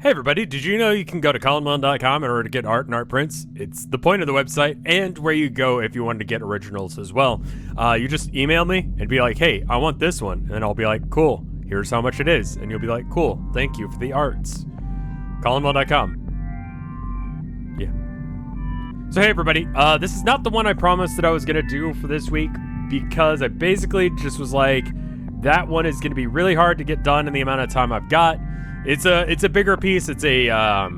Hey everybody, did you know you can go to colinmillen.com in order to get art and art prints? It's the point of the website and where you go if you wanted to get originals as well. You just email me and be like, hey, I want this one. And then I'll be like, cool, here's how much it is. And you'll be like, cool, thank you for the arts. colinmillen.com. Yeah. So hey everybody, this is not the one I promised that I was going to do for this week because I basically just was like, that one is going to be really hard to get done in the amount of time I've got. It's a bigger piece. It's a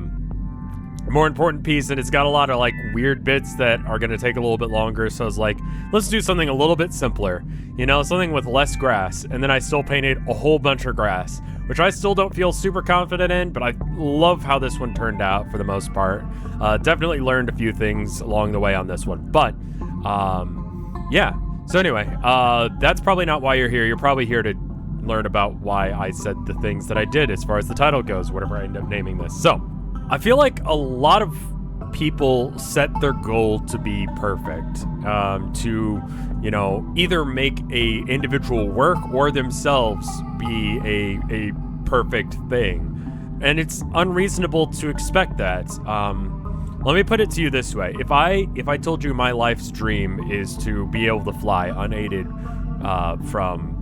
more important piece, and it's got a lot of like weird bits that are going to take a little bit longer. So I was like, let's do something a little bit simpler, you know, something with less grass. And then I still painted a whole bunch of grass, which I still don't feel super confident in, but I love how this one turned out for the most part. Definitely learned a few things along the way on this one, but yeah. So anyway, that's probably not why you're here. You're probably here to learn about why I said the things that I did as far as the title goes, whatever I end up naming this. So I feel like a lot of people set their goal to be perfect, to, you know, either make a individual work or themselves be a perfect thing. And it's unreasonable to expect that. Let me put it to you this way. If I told you my life's dream is to be able to fly unaided from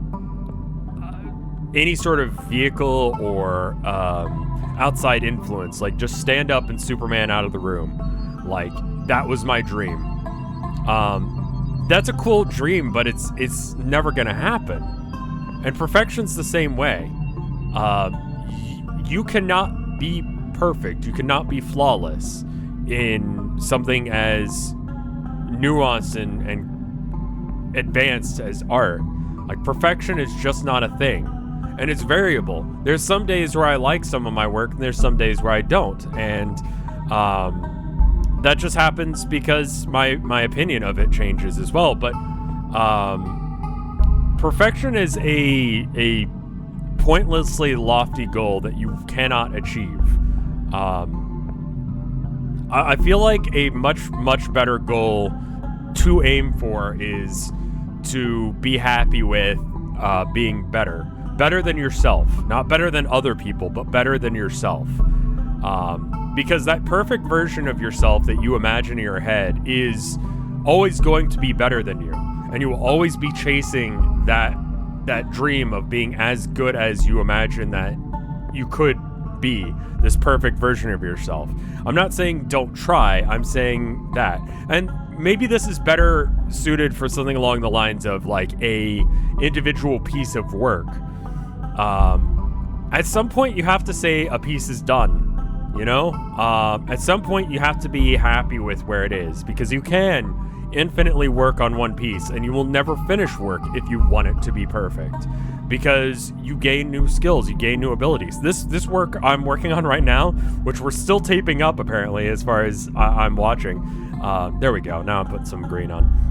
any sort of vehicle or outside influence, like just stand up and Superman out of the room, like that was my dream. That's a cool dream, but it's never gonna happen. And perfection's the same way. You cannot be perfect. You cannot be flawless in something as nuanced and advanced as art. Like perfection is just not a thing. And it's variable. There's some days where I like some of my work, and there's some days where I don't. And that just happens because my opinion of it changes as well. But perfection is a pointlessly lofty goal that you cannot achieve. I feel like a much better goal to aim for is to be happy with being better. Better than yourself. Not better than other people, but better than yourself. Because that perfect version of yourself that you imagine in your head is always going to be better than you. And you will always be chasing that dream of being as good as you imagine that you could be, this perfect version of yourself. I'm not saying don't try, I'm saying that. And maybe this is better suited for something along the lines of like a individual piece of work. At some point you have to say a piece is done, you know? At some point you have to be happy with where it is, because you can infinitely work on one piece and you will never finish work if you want it to be perfect, because you gain new skills, you gain new abilities. This work I'm working on right now, which we're still taping up apparently as far as I'm watching. There we go. Now I'm putting some green on.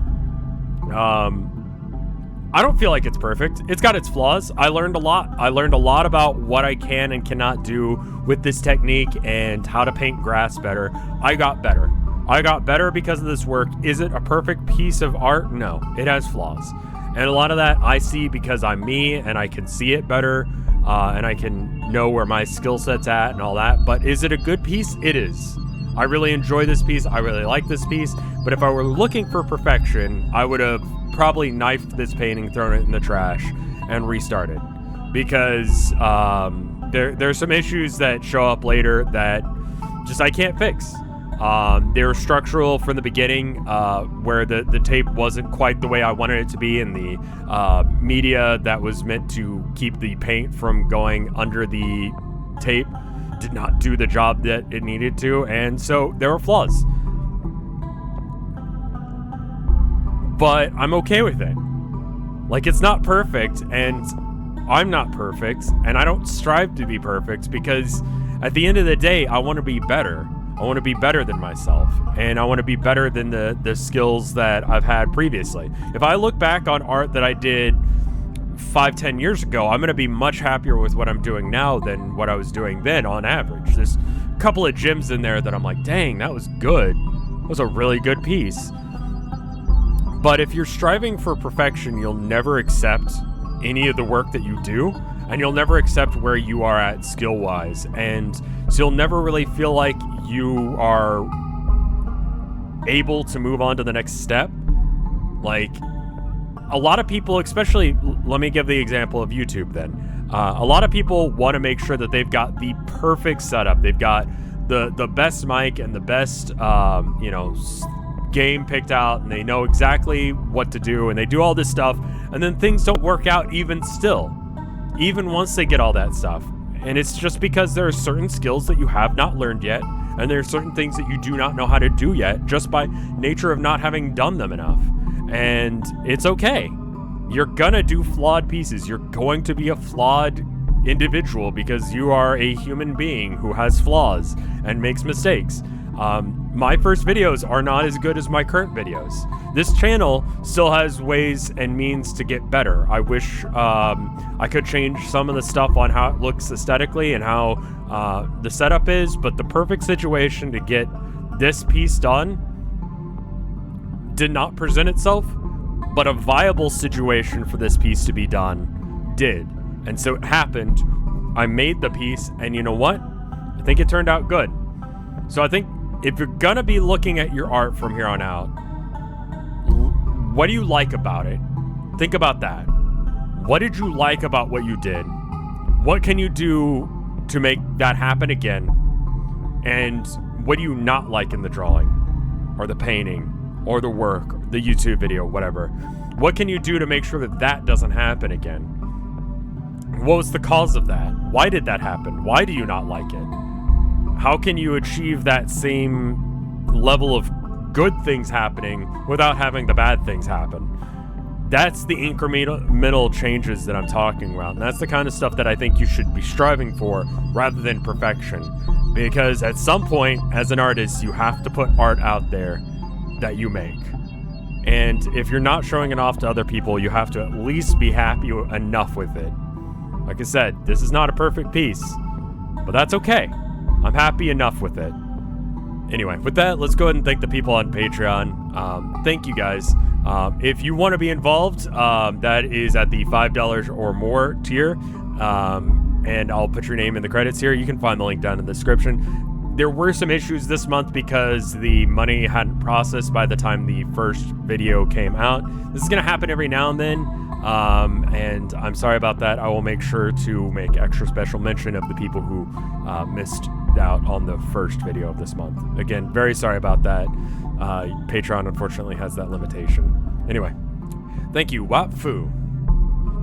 I don't feel like it's perfect. It's got its flaws. I learned a lot. I learned a lot about what I can and cannot do with this technique and how to paint grass better. I got better. I got better because of this work. Is it a perfect piece of art? No, it has flaws. And a lot of that I see because I'm me and I can see it better, and I can know where my skill set's at and all that. But is it a good piece? It is. I really enjoy this piece. I really like this piece. But if I were looking for perfection, I would have probably knifed this painting, thrown it in the trash, and restarted. Because there's some issues that show up later that just I can't fix. They were structural from the beginning, where the tape wasn't quite the way I wanted it to be, and the media that was meant to keep the paint from going under the tape did not do the job that it needed to, and so there were flaws. But I'm okay with it. Like, it's not perfect, and I'm not perfect, and I don't strive to be perfect, because at the end of the day, I want to be better. I want to be better than myself, and I want to be better than the skills that I've had previously. If I look back on art that I did 5-10 years ago, I'm going to be much happier with what I'm doing now than what I was doing then on average. There's a couple of gems in there that I'm like, dang, that was good. That was a really good piece. But if you're striving for perfection, you'll never accept any of the work that you do. and you'll never accept where you are at skill-wise, and so you'll never really feel like you are able to move on to the next step. Like, a lot of people, especially, let me give the example of YouTube then. A lot of people want to make sure that they've got the perfect setup. They've got the best mic and the best, game picked out, and they know exactly what to do, and they do all this stuff, and then things don't work out even once they get all that stuff. And it's just because there are certain skills that you have not learned yet, and there are certain things that you do not know how to do yet, just by nature of not having done them enough. And it's okay. You're gonna do flawed pieces. You're going to be a flawed individual because you are a human being who has flaws and makes mistakes. My first videos are not as good as my current videos. This channel still has ways and means to get better. I wish I could change some of the stuff on how it looks aesthetically and how the setup is, but the perfect situation to get this piece done did not present itself, but a viable situation for this piece to be done did. And so it happened. I made the piece, and you know what? I think it turned out good. So I think if you're gonna be looking at your art from here on out, what do you like about it? Think about that. What did you like about what you did? What can you do to make that happen again? And what do you not like in the drawing, or the painting, or the work, the YouTube video, whatever? What can you do to make sure that that doesn't happen again? What was the cause of that? Why did that happen? Why do you not like it? How can you achieve that same level of good things happening without having the bad things happen? That's the incremental changes that I'm talking about. And that's the kind of stuff that I think you should be striving for rather than perfection. Because at some point, as an artist, you have to put art out there that you make. And if you're not showing it off to other people, you have to at least be happy enough with it. Like I said, this is not a perfect piece, but that's okay. I'm happy enough with it. Anyway, with that, let's go ahead and thank the people on Patreon. Thank you guys. If you want to be involved, that is at the $5 or more tier. And I'll put your name in the credits here. You can find the link down in the description. There were some issues this month because the money hadn't processed by the time the first video came out. This is going to happen every now and then. And I'm sorry about that. I will make sure to make extra special mention of the people who missed out on the first video of this month. Again, very sorry about that. Patreon unfortunately has that limitation. Anyway, thank you Watfu.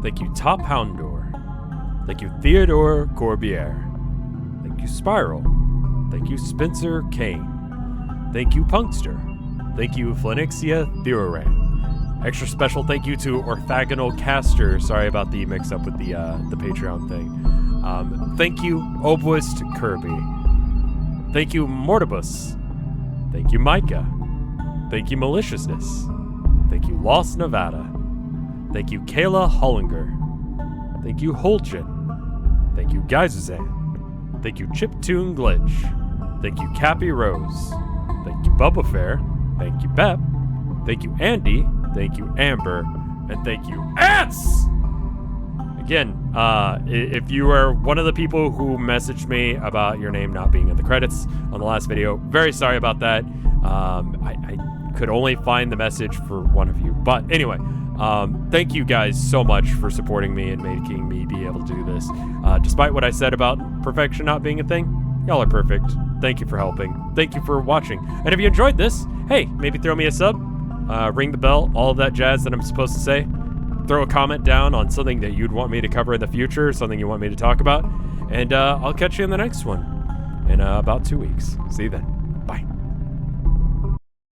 Thank you Top Houndor. Thank you Theodore Corbiere. Thank you Spiral. Thank you Spencer Kane. Thank you Punkster. Thank you Flenixia Theoran. Extra special thank you to Orthogonal Caster. Sorry about the mix-up with the Patreon thing. Thank you Oboist Kirby. Thank you Mortibus. Thank you Micah. Thank you Maliciousness. Thank you Lost Nevada. Thank you Kayla Hollinger. Thank you Holgen. Thank you Geizuzan. Thank you Chiptune Glitch. Thank you Cappy Rose. Thank you Bubba Fair. Thank you Bep. Thank you Andy. Thank you Amber. And thank you Ants! Again, if you are one of the people who messaged me about your name not being in the credits on the last video, very sorry about that. I could only find the message for one of you. But anyway, thank you guys so much for supporting me and making me be able to do this. Despite what I said about perfection not being a thing, y'all are perfect. Thank you for helping. Thank you for watching. And if you enjoyed this, hey, maybe throw me a sub, ring the bell, all of that jazz that I'm supposed to say. Throw a comment down on something that you'd want me to cover in the future, something you want me to talk about. And I'll catch you in the next one in about 2 weeks. See you then.